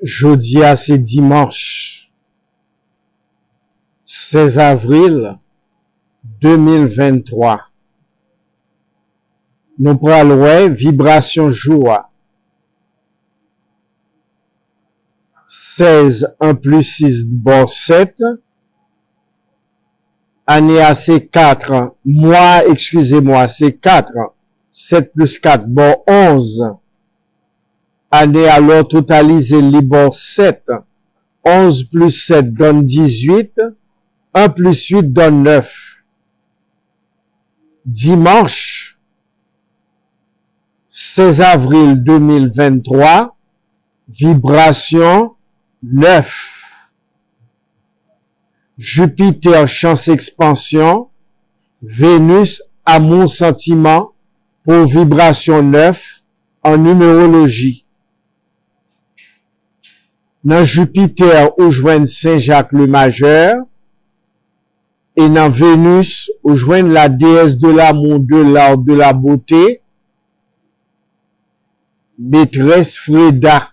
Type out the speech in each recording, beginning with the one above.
Jeudi à c'est dimanche 16 avril 2023. Nous prenons vibration joie. 16 1 plus 6 bon 7. Année à c'est 4. Mois, excusez-moi, c'est 4. 7 plus 4 bon 11. Année alors totalisé libre 7. 11 plus 7 donne 18. 1 plus 8 donne 9. Dimanche 16 avril 2023. Vibration 9. Jupiter chance expansion. Vénus amour sentiment pour vibration 9 en numérologie. Dans Jupiter, ou joigne Saint-Jacques le Majeur, et dans Vénus, ou joigne la déesse de l'amour, de l'art, de la beauté, maîtresse Freda.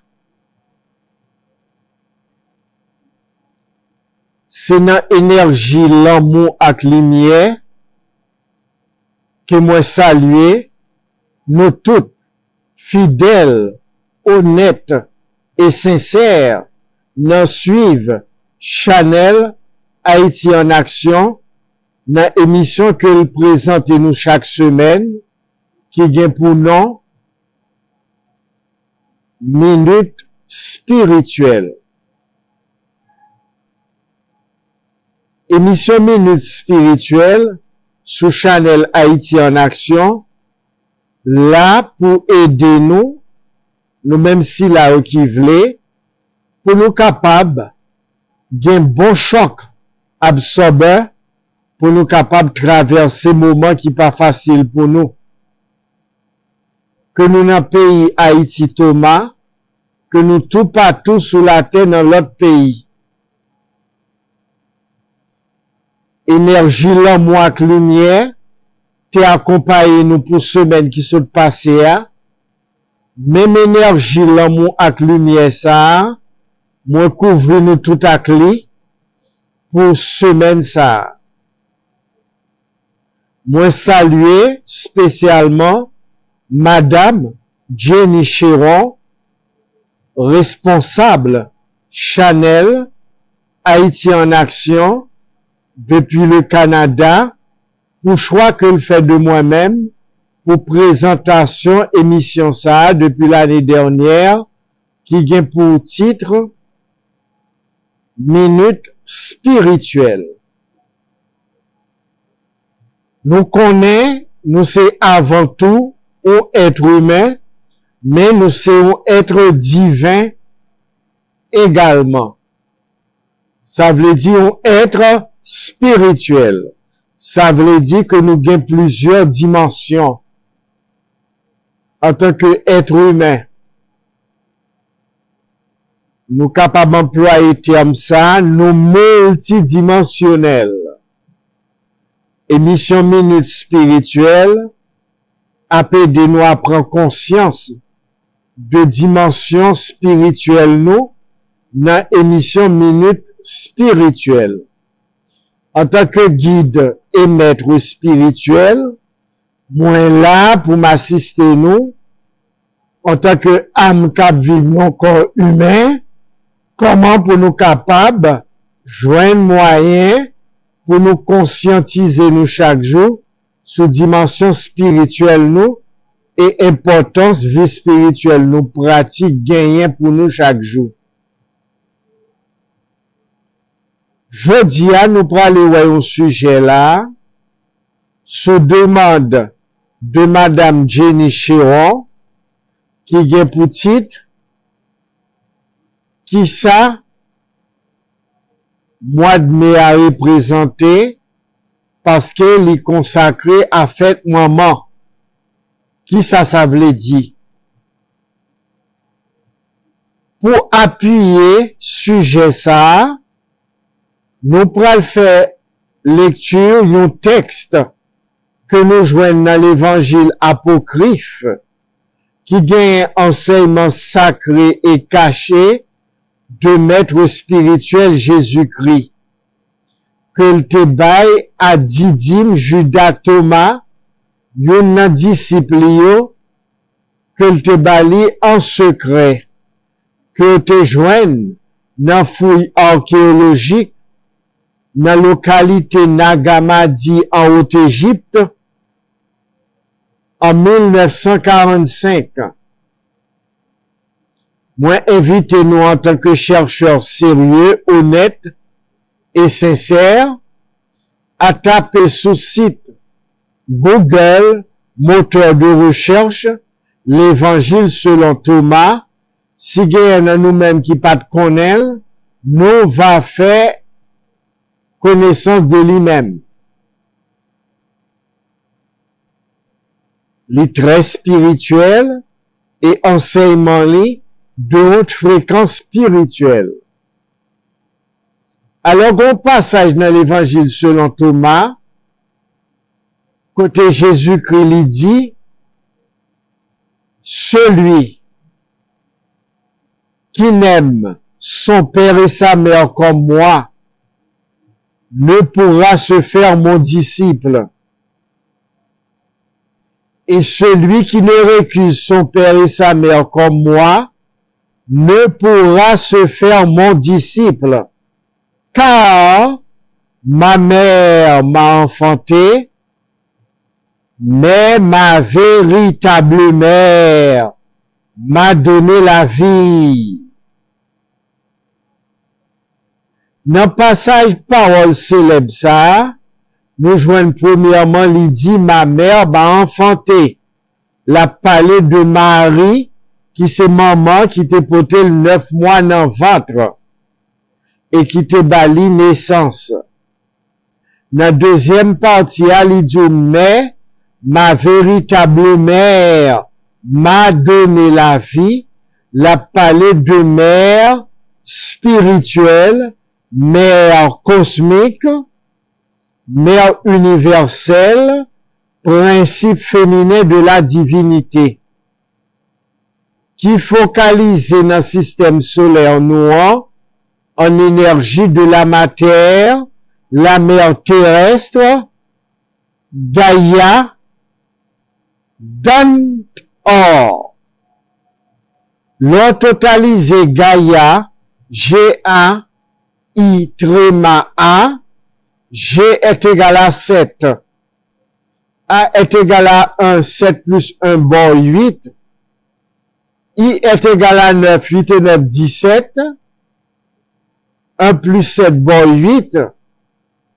C'est dans énergie l'amour ak lumière que moi saluer nous toutes fidèles, honnêtes et sincères nous suivent Chanel Haïti en action dans émission que il présente nous chaque semaine qui gagne pour nom Minute spirituelle. Émission Minute spirituelle sous Chanel Haïti en action, là pour aider nous mêmes si la qui vle, pour nous capables d'un bon choc absorbeur, pour nous capables traverser moments qui pas facile pour nous. Que nous dans pays Haïti Thomas, que nous tout partout sous la terre dans l'autre pays. Énergie l'amour ak lumière, te accompagné nous pour semaine qui se passe à. Même énergie l'amour ak lumière ça, moi couvre nous tout ak li pour semaine ça. Moi saluer spécialement Madame Jenny Chéron, responsable Chanel Haïti en action depuis le Canada, pour choix que le fait de moi-même pour présentation émission ça depuis l'année dernière qui gagne pour titre Minute spirituelle. Nous connaissons, nous c'est avant tout un être humain, mais nous c'est un être divin également. Ça veut dire un être spirituel. Ça veut dire que nous avons plusieurs dimensions en tant qu'être humain. Nous capables d'employer terme ça, nous multidimensionnels. Émission Minute spirituelle, appelez nous à prendre conscience de dimension spirituelle nous, dans émission Minute spirituelle. En tant que guide et maître spirituel, moi là pour m'assister nous, en tant que âme cap vivre mon corps humain, comment pour nous capables joindre moyen pour nous conscientiser nous chaque jour sous dimension spirituelle nous et importance vie spirituelle nous pratique gagner pour nous chaque jour. Jeudi, nous prenons un sujet là, sous demande de Madame Jenny Chéron, qui vient pour titre, qui ça, mois de mai a représenté, parce qu'elle est consacrée à fête maman. Qui ça veut dire? Pour appuyer sujet ça, nous prenons faire lecture d'un texte que nous joignons dans l'évangile apocryphe qui gagne enseignement sacré et caché de maître spirituel Jésus-Christ. Que te bail à Didyme Judas Thomas, yon nan disciple yo, que te bali en secret, que te joigne nan fouille archéologique, nan localité Nagamadi en Haute-Égypte, en 1945. Moi, invitez-nous en tant que chercheurs sérieux, honnêtes et sincères, à taper sous site Google, moteur de recherche, l'évangile selon Thomas. Si gagne nous-mêmes qui pas de connaître, nous va faire connaissance de lui-même. Les très spirituels et enseignement de haute fréquence spirituelle. Alors, on passage dans l'évangile selon Thomas, côté Jésus-Christ lui dit, celui qui n'aime son père et sa mère comme moi, ne pourra se faire mon disciple. Et celui qui ne récuse son père et sa mère comme moi, ne pourra se faire mon disciple. Car ma mère m'a enfanté, mais ma véritable mère m'a donné la vie. Dans le passage parole célèbre ça, nous joignons premièrement, il dit, ma mère m'a enfanté. La parlé de Marie, qui c'est maman qui te porté le 9 mois dans le ventre, et qui te bali naissance. Dans la deuxième partie, il dit, mais ma véritable mère m'a donné la vie. La parlé de mère spirituelle, mère cosmique, mère universelle, principe féminin de la divinité, qui focalise dans le système solaire noir en énergie de la matière, la mère terrestre, Gaïa, Dant Or. L'on totalise Gaïa, G-A, I tréma A, G est égal à 7. A est égal à 1, 7 plus 1, bon 8. I est égal à 9, 8 et 9, 17. 1 plus 7, bon 8.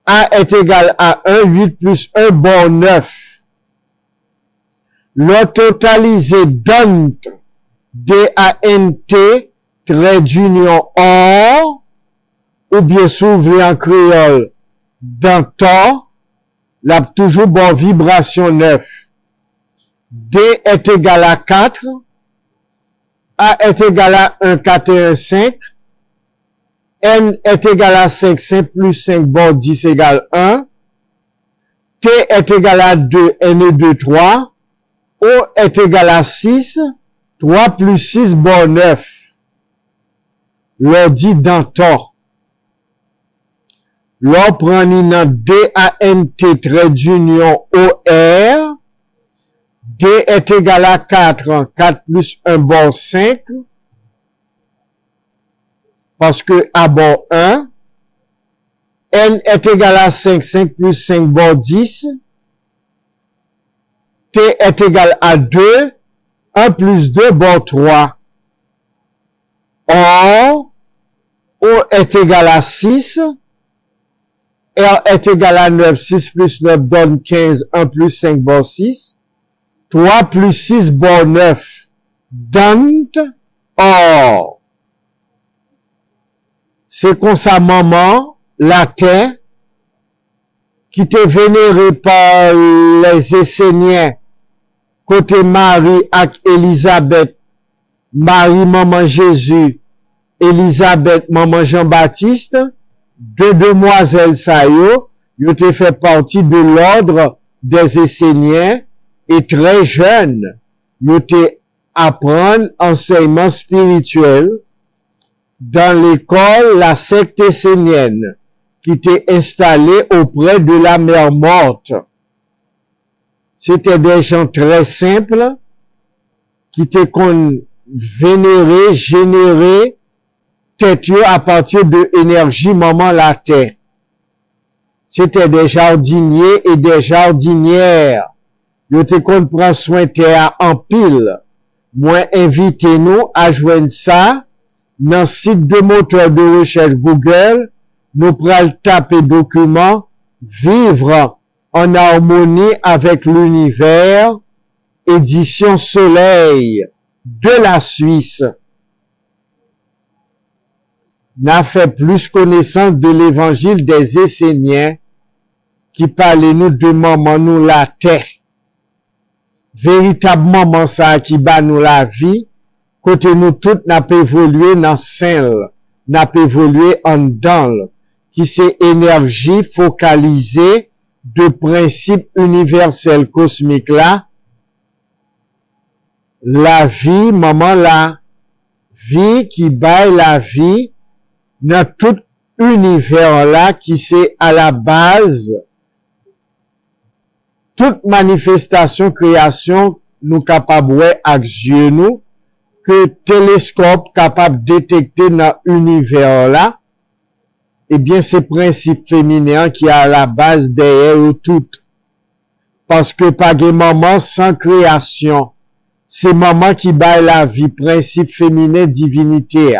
A est égal à 1, 8 plus 1, bon 9. Le totalisé Dant, D-A-N-T, trait d'union or, ou bien s'ouvrir en créole, Dantor, l'a toujours bon vibration 9. D est égal à 4, A est égal à 1, 4 et 1, 5, N est égal à 5, 5 plus 5, bon 10 égale 1, T est égal à 2, N est 2, 3, O est égal à 6, 3 plus 6, bon 9. L'on dit Dantor. L'on prend dans D-A-N-T, trait d'union O-R. D est égal à 4, 4 plus 1, bon 5. Parce que A bon 1. N est égal à 5, 5 plus 5, bon 10. T est égal à 2, 1 plus 2, bon 3. Or, O est égal à 6. R est égal à 9, 6 plus 9 donne 15, 1 plus 5 bon 6. 3 plus 6 bon 9. Dant Or. C'est comme ça maman, latin, qui était vénéré par les Esséniens, côté Marie ak Elisabeth, Marie maman Jésus, Elisabeth maman Jean-Baptiste, deux demoiselles ça yo te fait partie de l'ordre des Esséniens et très jeunes, yo te apprendre enseignement spirituel dans l'école la secte essénienne qui était installée auprès de la mer Morte. C'était des gens très simples qui étaient vénérés, générés, tête à partir de énergie moment la terre. C'était des jardiniers et des jardinières. Yo te kon prend soin terre en pile. Moi, invitez-nous à joindre ça dans le site de moteur de recherche Google. Nous prenons taper document, vivre en harmonie avec l'univers, édition Soleil de la Suisse. N'a fait plus connaissance de l'évangile des Esséniens qui parlait nous de maman nous la terre. Véritablement ça qui bat nous la vie, côté nous toutes n'a pas évolué dans celle, n'a pas évolué en dedans, qui c'est énergie focalisée de principe universel cosmique là, la vie, maman la vie qui bat la vie, dans tout univers là qui c'est à la base toute manifestation création nous capable avec yeux nous que télescope capable détecter dans univers là, eh bien c'est principe féminin qui est à la base derrière tout, parce que pas de maman sans création, c'est maman qui bat la vie, principe féminin divinité.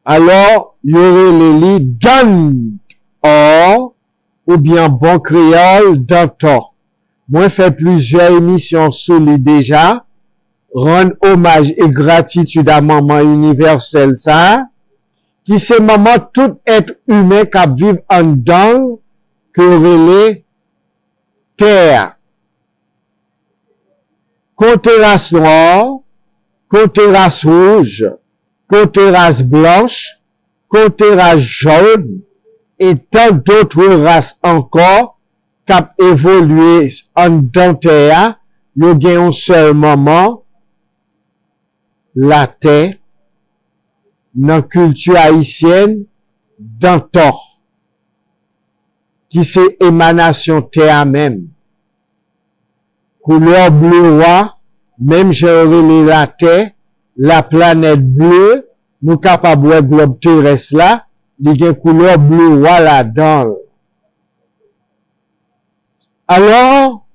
Alors, il y aurait les lits donne or, ou bien bon créole d'antan. Moi, fait plusieurs émissions sur lui déjà, rendre hommage et gratitude à maman universelle ça, qui c'est maman tout être humain qui vit en dedans, que relais terre. Côté race noire, côté race rouge, côté race blanche, côté race jaune, et tant d'autres races encore, qui ont évolué en dedans terre, nous gagnons seul moment, la terre, dans la culture haïtienne, d'antan, qui c'est émanation terre même. Couleur bleu roi, même j'ai la terre, la planète bleue, nous capables de globe terrestre là, il y a une couleur bleu roi là-dedans. Alors,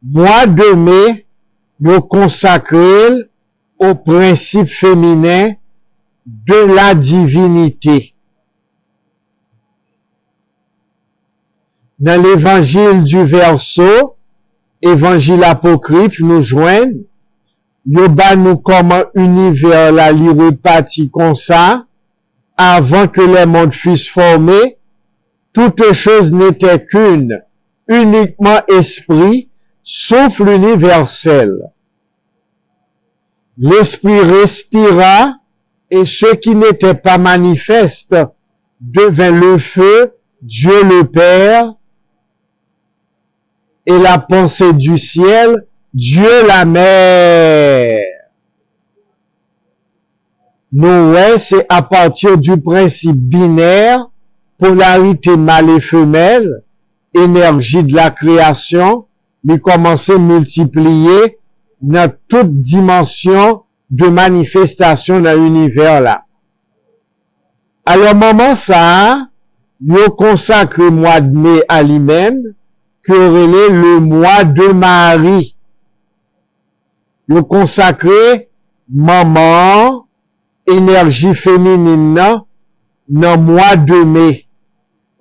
mois de mai, nous consacrons au principe féminin de la divinité. Dans l'évangile du Verseau, évangile apocryphe, nous joignent, yo ba nous comment univers la li reparti comme ça, avant que les mondes fussent formés, toute chose n'était qu'une, uniquement esprit, sauf l'universel. L'esprit respira, et ce qui n'était pas manifeste devint le feu, Dieu le Père, et la pensée du ciel, Dieu la mère. Nous, c'est à partir du principe binaire, polarité mâle et femelle, énergie de la création, il commence à multiplier dans toute dimension de manifestation dans l'univers là. Alors, moment ça, nous consacre mois de mai à lui-même, que relève le mois de Marie. Nous consacrer maman, énergie féminine, dans le mois de mai.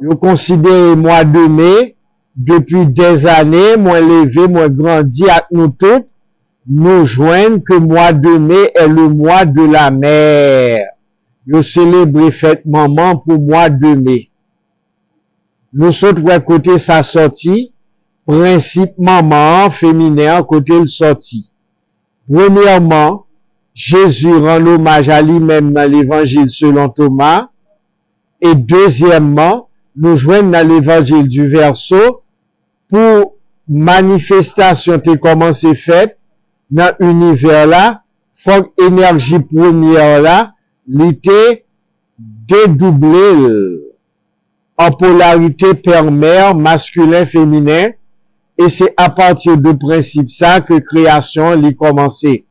Nous considérons mois de mai, depuis des années, moins levé, moins grandi avec nous toutes, nous joignent que mois de mai est le mois de la mère. Nous célébrons fête maman pour mois de mai. Nous sommes à côté sa sortie, principe maman féminin côté le sorti. Premièrement, Jésus rend hommage à lui-même dans l'évangile selon Thomas. Et deuxièmement, nous joignons dans l'évangile du Verseau pour manifestation qui commencé faite dans l'univers là, faut énergie première là, l'été dédoublé en polarité père-mère, masculin-féminin, et c'est à partir de principe ça que création l'y commencé.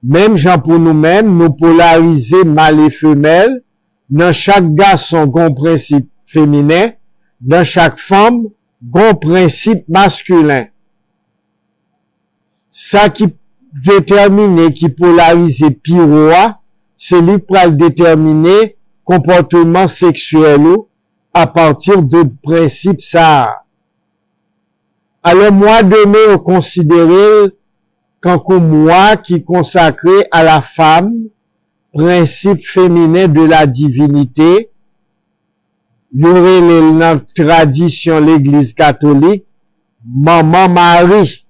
Même gens pour nous-mêmes, nous polariser mâle et femelle, dans chaque garçon, gon principe féminin, dans chaque femme, gon principe masculin. Ça qui détermine, qui polarise piroa, c'est lui pour déterminer comportement sexuel à partir de principe ça. Alors, mois de mai, on considère quand moi qui consacré à la femme, principe féminin de la divinité, il y aurait la tradition l'église catholique, maman Marie.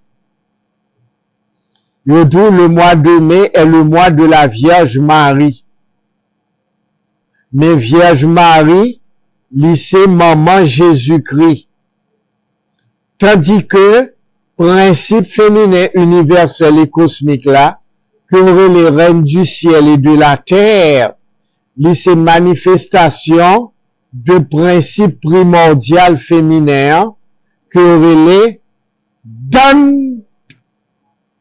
Le mois de mai est le mois de la Vierge Marie. Mais Vierge Marie, c'est maman Jésus-Christ. Tandis que, principe féminin universel et cosmique là, que les reines du ciel et de la terre, c'est manifestation de principe primordial féminin, que les donne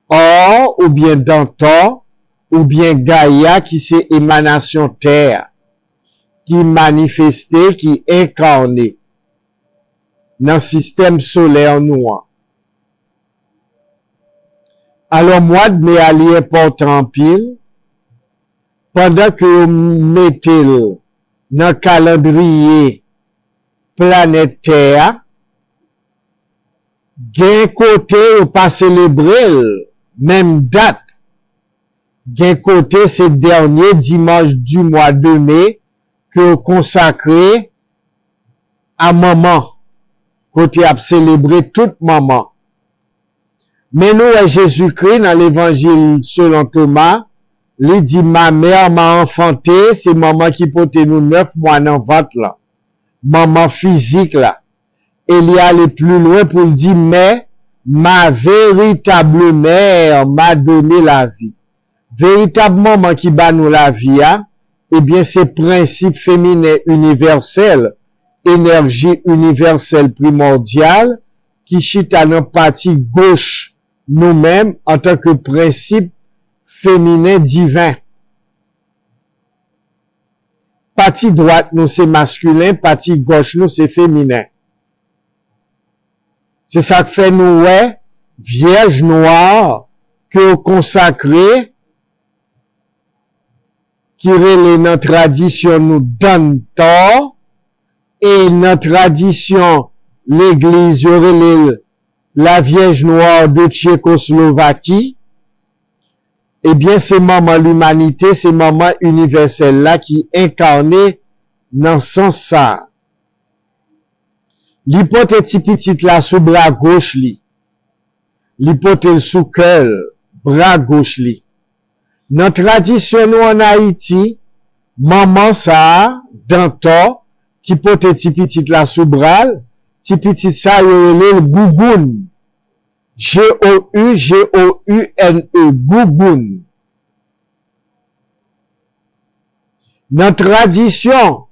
or, ou bien Dantor, ou bien Gaïa, qui c'est émanation terre, qui manifesté, qui incarné dans le système solaire noir. Alors, mois de mai, elle est important en pile, pendant que vous mettez dans le calendrier planète Terre, d'un côté, vous pas célébrer même date. D'un côté, c'est le dernier dimanche du mois de mai que vous consacrez à maman. Côté à célébrer toute maman. Mais nous, Jésus-Christ, dans l'évangile selon Thomas, il dit, ma mère m'a enfanté, c'est maman qui portait nous 9 mois dans ventre là. Maman physique là. Et il y allé plus loin pour dire, mais ma véritable mère m'a donné la vie. Véritable maman qui bat nous la vie, hein, eh bien, c'est principe féminin universel, énergie universelle primordiale, qui chita dans partie gauche nous-mêmes en tant que principe féminin divin. Partie droite nous c'est masculin, partie gauche nous c'est féminin. C'est ça que fait nous, ouais, Vierge noire, que consacré, qui relève notre tradition nous donne tort, et notre tradition, l'église, relève la Vierge noire de Tchécoslovaquie, eh bien, c'est maman l'humanité, c'est maman universelle là qui incarnait dans ce sens ça. L'hypothèse petite là sous bras gauche li. L'hypothèse sous cœur, bras gauche li. Notre tradition nous en Haïti, maman ça, danto, qui porte petite là sous bras, petite ça le gougoun. G-O-U-G-O-U-N-E, gougoun. Notre tradition,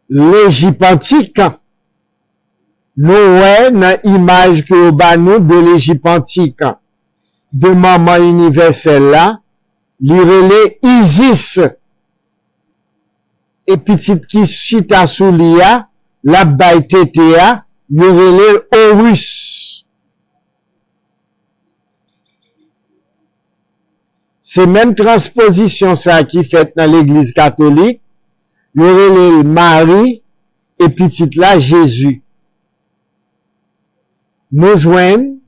l'Égypte antique, nous, ouais, dans l'image que nous de l'Égypte antique, de maman universelle là, l'irélé Isis, et petite qui chita sous l'ia, la baille tétéa, l'irélé Horus. C'est même transposition ça qui fait dans l'église catholique, l'irélé Marie, et petite là Jésus. Nous joignent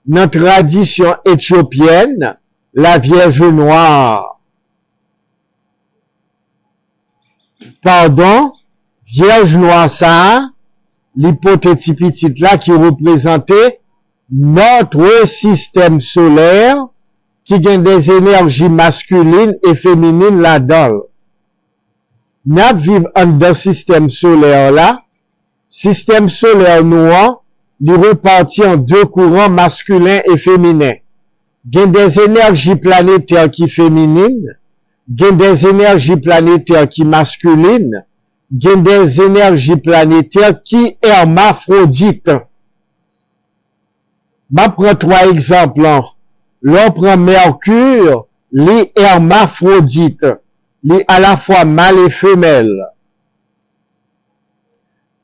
notre tradition éthiopienne, la Vierge noire. Pardon, Vierge noire ça, l'hypothèse petite là qui représentait notre système solaire qui gagne des énergies masculines et féminines là-dedans. Nous vivons dans le système solaire là, système solaire noir, il repartit en deux courants masculins et féminins. gen des énergies planétaires qui féminines, gen des énergies planétaires qui masculines, gen des énergies planétaires qui hermaphrodites. Ma prend 3 exemples. L'on prend Mercure, les hermaphrodites, les à la fois mâle et femelle.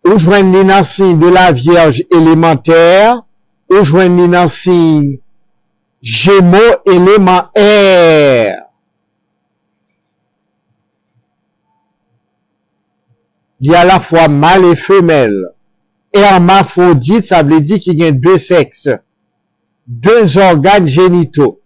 Ou joignent les signes de la Vierge élémentaire, ou joignent les signes Gémeaux élément air. Il y a à la fois mâle et femelle. Hermaphrodite, ça veut dire qu'il y a 2 sexes, 2 organes génitaux.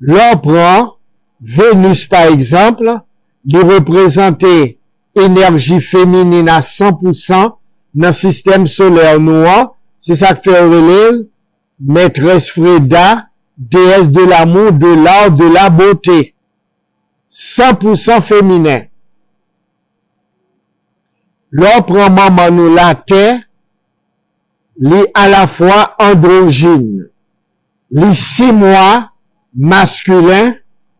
L'on prend Vénus par exemple, il représentait énergie féminine à 100% dans le système solaire noir. C'est ça que fait Aurélie, maîtresse Freda, déesse de l'amour, de l'art, de la beauté. 100% féminin. L'on prend maman nous la terre, les à la fois androgyne. Les 6 mois masculin,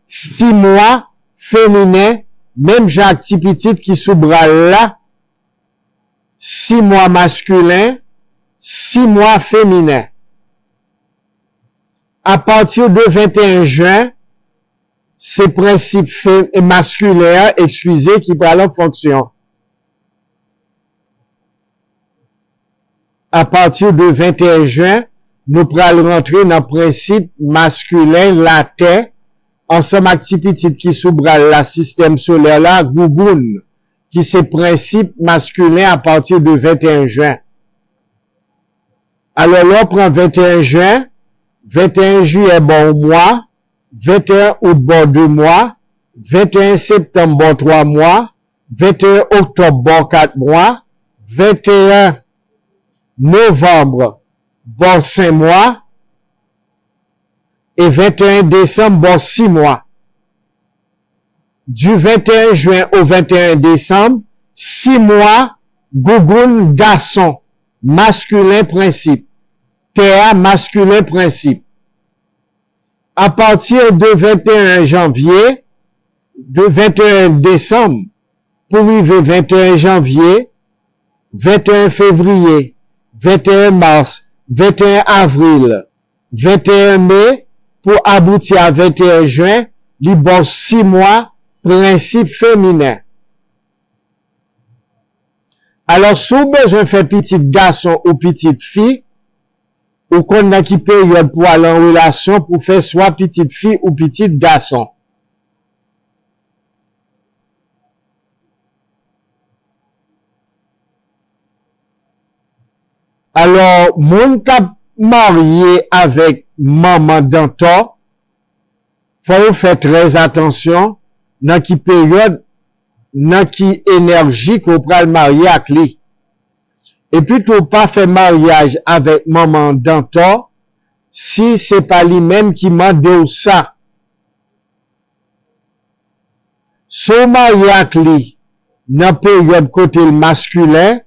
6 mois féminin, même Jacques Petit qui sous bras là, 6 mois masculin, 6 mois féminin. À partir de 21 juin, ces principes masculins, excusez, qui prennent en fonction. À partir de 21 juin, nous pourrons rentrer dans le principe masculin, la terre, ensemble activité qui s'ouvre la système solaire là, Gougoun, qui c'est principe masculin à partir de 21 juin. Alors là, on prend 21 juin, 21 juillet bon mois, 21 août bon 2 mois, 21 septembre bon 3 mois, 21 octobre bon 4 mois, 21 novembre bon 5 mois, et 21 décembre bon 6 mois. Du 21 juin au 21 décembre, 6 mois, Gougoun garçon, masculin principe. Théa masculin principe. À partir de 21 janvier, de 21 décembre, pour arriver 21 janvier, 21 février, 21 mars, 21 avril, 21 mai, pour aboutir à 21 juin, li bon 6 mois, principe féminin. Alors, si vous avez besoin de faire petit garçon ou petite fille, ou qu'on a qui période pour aller en relation pour faire soit petite fille ou petit garçon. Alors, mon cap marié avec maman d'antan, faut faire très attention dans qui période, dans qui énergie qu'on prend le marié avec lui. Et plutôt pas faire mariage avec maman d'antan, si c'est pas lui-même qui m'a dit ça. Son marié avec lui, dans période côté le masculin,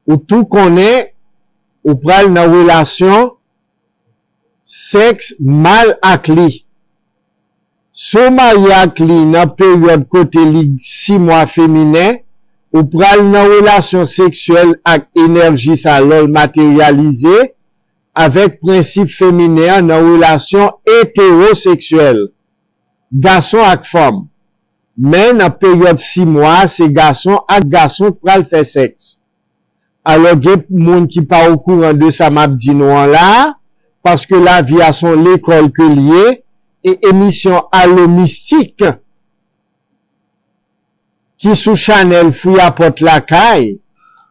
où tout connaît, ou pral dans relation, sexe mal avec lui. Son marié avec lui, dans période côté li 6 mois féminin, ou pral dans relation sexuelle avec énergie sa lol matérialisée, avec principe féminin dans relation hétérosexuelle. Garçon avec femme. Mais dans période 6 mois, c'est garçon avec garçon pral faire sexe. Alors, il y a des gens qui pas au courant de ça, m'a dit non là, parce que la vie a son l'école que lié, et émission Allo Mystique, qui sous Chanel fouille à porte la caille,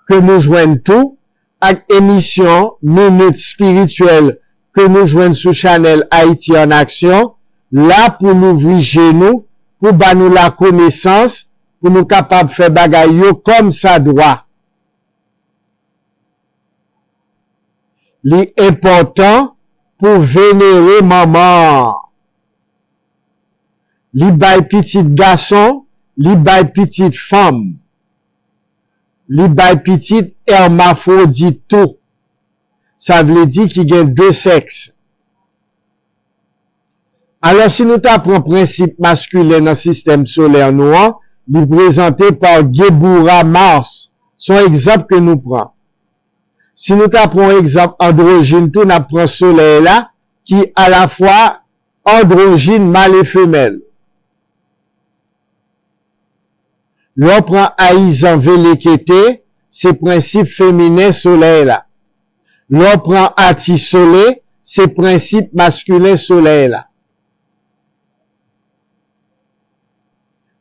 que nous joignons tout, avec émission Minute Spirituelle, que nous joignons sous Chanel Haïti en action, là pour nous ouvrir chez nous, pour nous la connaissance, pour nous capables de faire bagaille comme ça doit. L'important pour vénérer maman. Li bay petit garçon, li bay petite femme. Li bay petit hermaphrodite tout. Ça veut dire qu'il y a 2 sexes. Alors, si nous t'apprenons principe masculin dans le système solaire noir, il présenté par Gebura Mars, son exemple que nous prenons. Si nous t'apprenons exemple androgyne, tout n'apprend soleil là, qui à la fois androgyne, mâle et femelle. L'on prend Aïzan Velekete, c'est principe féminin soleil là. L'on prend Ati Soleil, c'est principe masculin soleil là.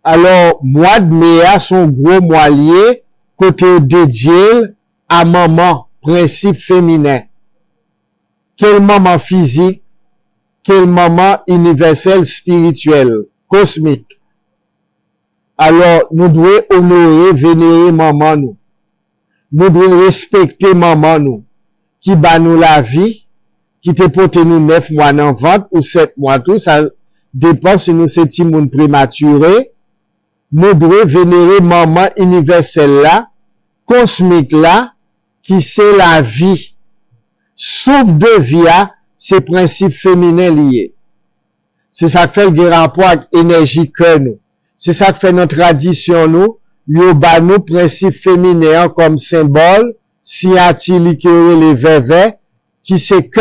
Alors, mois de mai, son gros mois lié, côté dédié à maman, principe féminin. Quel maman physique, quel maman universel, spirituel, cosmique. Alors, nous devons honorer, vénérer maman nous. Nous devons respecter maman nous, qui bat nous la vie, qui te porte nous 9 mois dans ventre ou 7 mois tout, ça dépend si nous c'est timoun prématuré. Nous devons vénérer maman universelle là, cosmique là, qui c'est la vie. Souffle de vie, c'est principe féminin lié. C'est ça qui fait le rapport avec énergie que nous. C'est ça qui fait notre tradition nous. Yoba nous principe féminin comme symbole, si a-t-il les vévés, qui c'est que,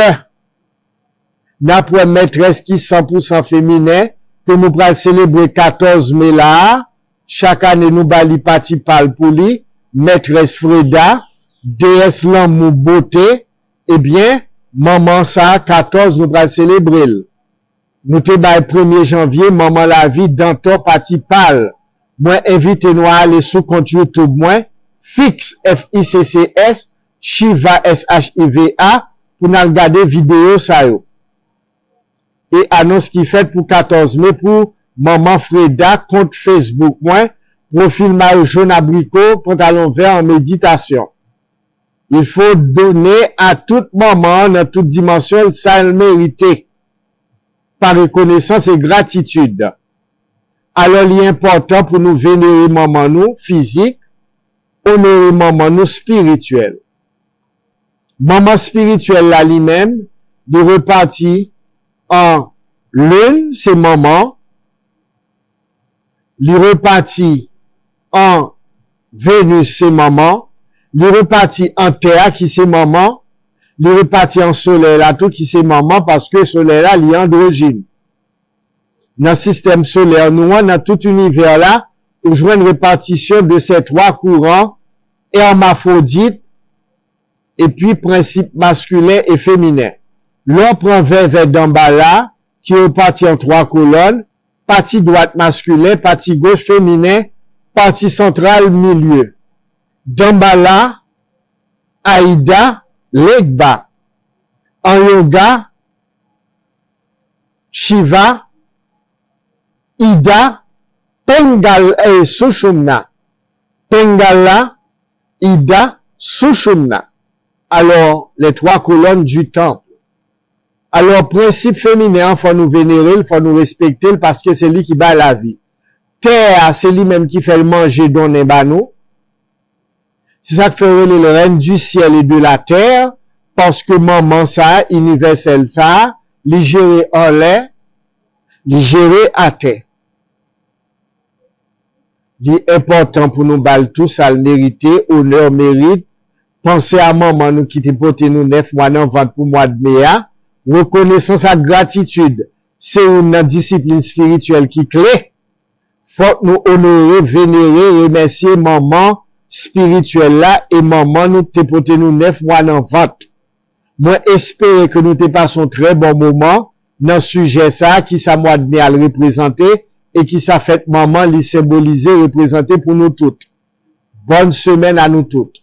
n'a pour maîtresse qui 100% féminin, que nous pourrons célébrer 14 mai là, chaque année nous bali parti pal pour lui, maîtresse Freda, déesse l'amour beauté, eh bien, maman ça, 14 nous pourrons célébrer. Nous te bail 1er janvier, maman la vie, dans ton parti pal. Moi, invitez-nous à aller sur compte YouTube, moi, Fix, F-I-C-C-S, Shiva, S-H-I-V-A, pour nous regarder vidéo ça yo. Et annonce qui fait pour 14 mai pour Maman Freda, compte Facebook, moi, profil maillot jaune abricot, pantalon vert en méditation. Il faut donner à toute maman, dans toute dimension, ça elle mérite. Par reconnaissance et gratitude. Alors, il est important pour nous vénérer maman nous, physique, honorer maman nous, spirituel. Maman spirituelle là lui-même, de repartir en lune, c'est maman, il repartit en Vénus, c'est maman, il repartit en terre, qui c'est maman, il repartit en soleil là, tout qui c'est maman, parce que soleil là, il est androgyne. Dans le système solaire, nous, dans tout univers là, où je vois une répartition de ces 3 courants, hermaphrodite, et puis principe masculin et féminin. L'on prend vers d'en bas là, qui est reparti en 3 colonnes, partie droite masculin, partie gauche féminin, partie centrale milieu. D'en bas là, Aïda, Legba. En yoga, Shiva, Ida, Pengal et Sushumna. Pengala, Ida, Sushumna. Alors, les 3 colonnes du temple. Alors, principe féminin, faut nous vénérer, faut nous respecter, parce que c'est lui qui bat la vie. Terre, c'est lui-même qui fait le manger donner banou. C'est ça que fait le règne du ciel et de la terre, parce que maman ça, universel ça, les gérer en l'air, les gérer à terre. Il est important pour nous bal tout ça, le mériter, honneur, mérite. Pensez à maman nous qui te porte nous 9 mois dans ventre pour mois de mai. Reconnaissance à gratitude. C'est une discipline spirituelle qui clé. Faut nous honorer, vénérer, remercier maman spirituelle là et maman nous te porte nous 9 mois dans ventre. Moi, espérer que nous te passons très bon moment dans ce sujet ça qui ça mois de mai à le représenter et qui ça fait maman les symboliser, représenter pour nous toutes. Bonne semaine à nous toutes.